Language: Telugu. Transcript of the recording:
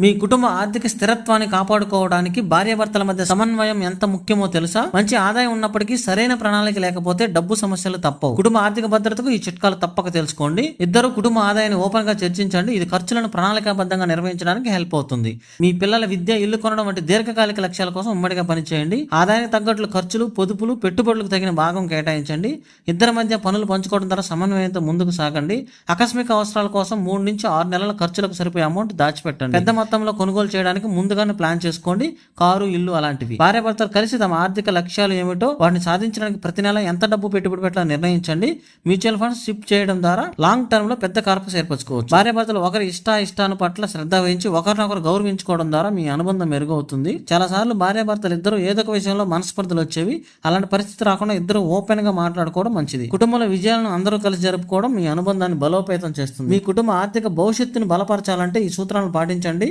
మీ కుటుంబ ఆర్థిక స్థిరత్వాన్ని కాపాడుకోవడానికి భార్యాభర్తల మధ్య సమన్వయం ఎంత ముఖ్యమో తెలుసా? మంచి ఆదాయం ఉన్నప్పటికీ సరైన ప్రణాళిక లేకపోతే డబ్బు సమస్యలు తప్పవు. కుటుంబ ఆర్థిక భద్రతకు ఈ చిట్కాలు తప్పక తెలుసుకోండి. ఇద్దరు కుటుంబ ఆదాయాన్ని ఓపెన్ గా చర్చించండి. ఇది ఖర్చులను ప్రణాళికాబద్ధంగా నిర్వహించడానికి హెల్ప్ అవుతుంది. మీ పిల్లల విద్య, ఇల్లు కొనడం వంటి దీర్ఘకాలిక లక్ష్యాల కోసం ఉమ్మడిగా పనిచేయండి. ఆదాయానికి తగ్గట్లు ఖర్చులు, పొదుపులు, పెట్టుబడులకు తగిన భాగం కేటాయించండి. ఇద్దరి మధ్య పనులు పంచుకోవడం ద్వారా సమన్వయంతో ముందుకు సాగండి. ఆకస్మిక అవసరాల కోసం 3 నుంచి 6 నెలల ఖర్చులకు సరిపోయే అమౌంట్ దాచిపెట్టండి. పెద్ద మొత్తంలో కొనుగోలు చేయడానికి ముందుగానే ప్లాన్ చేసుకోండి. కారు, ఇల్లు అలాంటివి. భార్యాభర్తలు కలిసి తమ ఆర్థిక లక్ష్యాలు ఏమిటో వాటిని సాధించడానికి ప్రతి నెల ఎంత డబ్బు పెట్టుబడి పెట్టాలో నిర్ణయించండి. మ్యూచువల్ ఫండ్స్ షిఫ్ట్ చేయడం ద్వారా లాంగ్ టర్మ్ లో పెద్ద కార్పస్ ఏర్పరచుకోవచ్చు. భార్యాభర్తలు ఒకరి ఇష్టాను పట్ల శ్రద్ధ వహించి ఒకరినొకరు గౌరవించుకోవడం ద్వారా మీ అనుబంధం మెరుగవుతుంది. చాలా సార్లు భార్యాభర్తలు ఇద్దరు ఏదో ఒక విషయంలో మనస్పర్ధలు వచ్చేవి. అలాంటి పరిస్థితి రాకుండా ఇద్దరు ఓపెన్ గా మాట్లాడుకోవడం మంచిది. కుటుంబంలో విజయాలను అందరూ కలిసి జరుపుకోవడం మీ అనుబంధాన్ని బలోపేతం చేస్తుంది. మీ కుటుంబ ఆర్థిక భవిష్యత్తును బలపరచాలంటే ఈ సూత్రాలను పాటించండి.